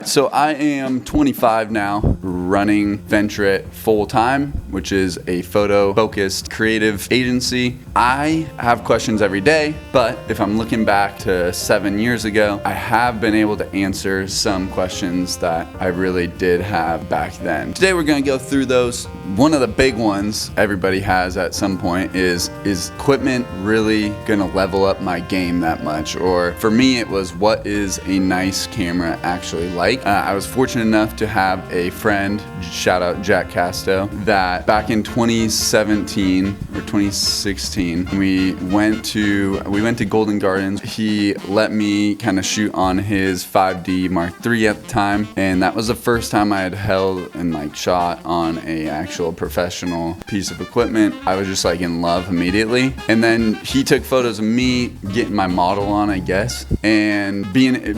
So I am 25 now, running Ventrait full-time, which is a photo-focused creative agency. I have questions every day, but if I'm looking back to 7 years ago, I have been able to answer some questions that I really did have back then. Today we're gonna go through those. One of the big ones everybody has at some point is equipment really gonna level up my game that much? Or for me, it was, what is a nice camera actually like? I was fortunate enough to have a friend, shout out Jack Casto, that back in 2017 or 2016, we went to Golden Gardens. He let me kind of shoot on his 5D Mark III at the time, and that was the first time I had held and shot on a actual professional piece of equipment. I was just in love immediately. And then he took photos of me getting my model on, I guess, and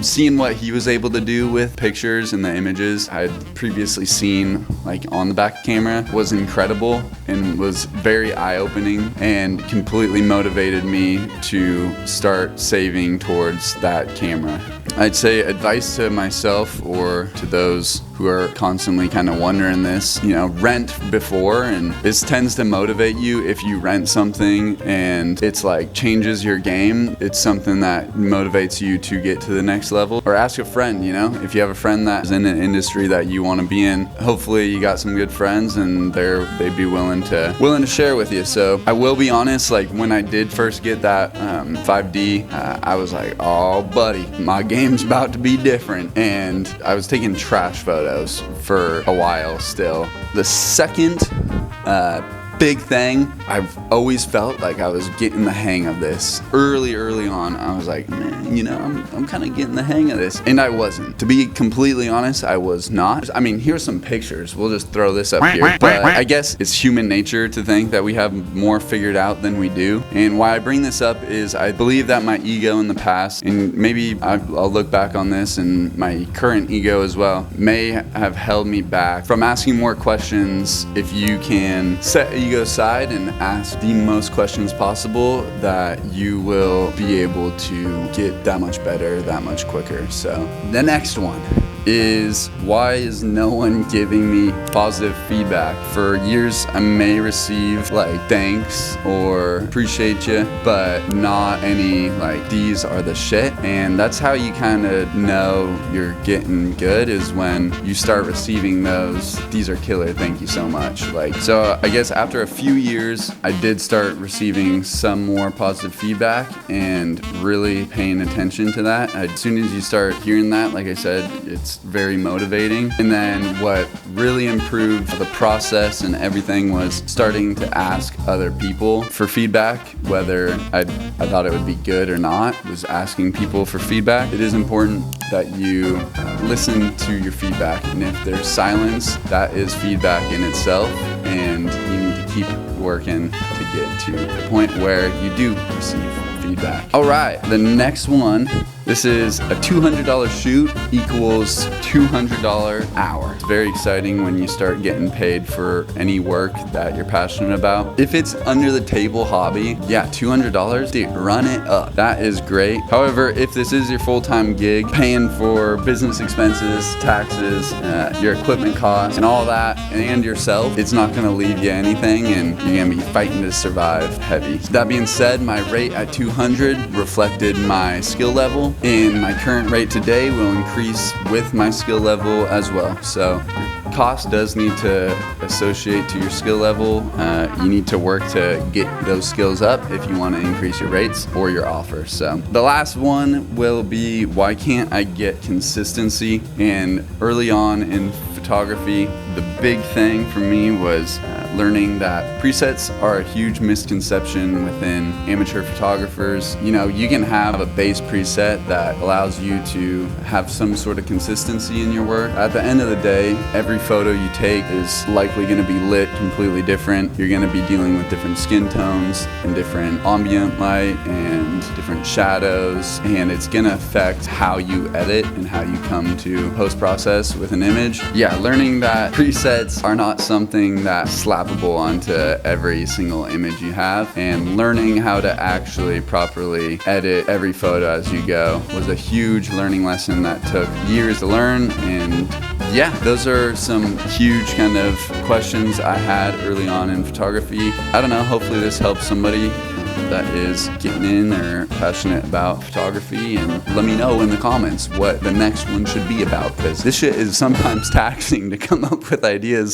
seeing what he was able to do with pictures and the images I had previously seen on the back camera was incredible and was very eye-opening and completely motivated me to start saving towards that camera. I'd say advice to myself or to those who are constantly kind of wondering this, rent before, and this tends to motivate you. If you rent something and it's changes your game, it's something that motivates you to get to the next level. Or ask a friend, if you have a friend that is in an industry that you want to be in, hopefully you got some good friends and they'd be willing to share with you. So I will be honest, when I did first get that 5D, I was oh buddy, my game's about to be different, and I was taking trash photos for a while still. The second big thing, I've always felt like I was getting the hang of this. Early on, I was man, I'm kind of getting the hang of this. And I wasn't. To be completely honest, I was not. I mean, here's some pictures. We'll just throw this up here. But I guess it's human nature to think that we have more figured out than we do. And why I bring this up is I believe that my ego in the past, and maybe I'll look back on this, and my current ego as well, may have held me back from asking more questions. If you can set ego aside and ask the most questions possible, that you will be able to get that much better, that much quicker. So the next one is, why is no one giving me positive feedback? For years I may receive thanks or appreciate you, but not any these are the shit. And that's how you kind of know you're getting good, is when you start receiving those, these are killer, thank you so much. So I guess after a few years I did start receiving some more positive feedback and really paying attention to that. As soon as you start hearing that, like I said, it's very motivating. And then what really improved the process and everything was starting to ask other people for feedback, whether I thought it would be good or not, was asking people for feedback. It is important that you listen to your feedback, and if there's silence, that is feedback in itself, and you need to keep working to get to the point where you do receive feedback. All right, the next one, this is a $200 shoot equals $200 hour. It's very exciting when you start getting paid for any work that you're passionate about. If it's under the table hobby, yeah, $200, dude, run it up. That is great. However, if this is your full-time gig, paying for business expenses, taxes, your equipment costs, and all that, and yourself, it's not gonna leave you anything, and you're gonna be fighting to survive heavy. That being said, my rate at 200 reflected my skill level, and my current rate today will increase with my skill level as well. So cost does need to associate to your skill level. You need to work to get those skills up if you want to increase your rates or your offers. So the last one will be, why can't I get consistency? And early on in photography, the big thing for me was learning that presets are a huge misconception within amateur photographers. You can have a base preset that allows you to have some sort of consistency in your work. At the end of the day, every photo you take is likely going to be lit completely different. You're going to be dealing with different skin tones and different ambient light and different shadows, and it's going to affect how you edit and how you come to post-process with an image. Yeah, learning that presets are not something that slap slappable onto every single image you have. And learning how to actually properly edit every photo as you go was a huge learning lesson that took years to learn. And yeah, those are some huge kind of questions I had early on in photography. I don't know, hopefully this helps somebody that is getting in or passionate about photography, and let me know in the comments what the next one should be about, because this shit is sometimes taxing to come up with ideas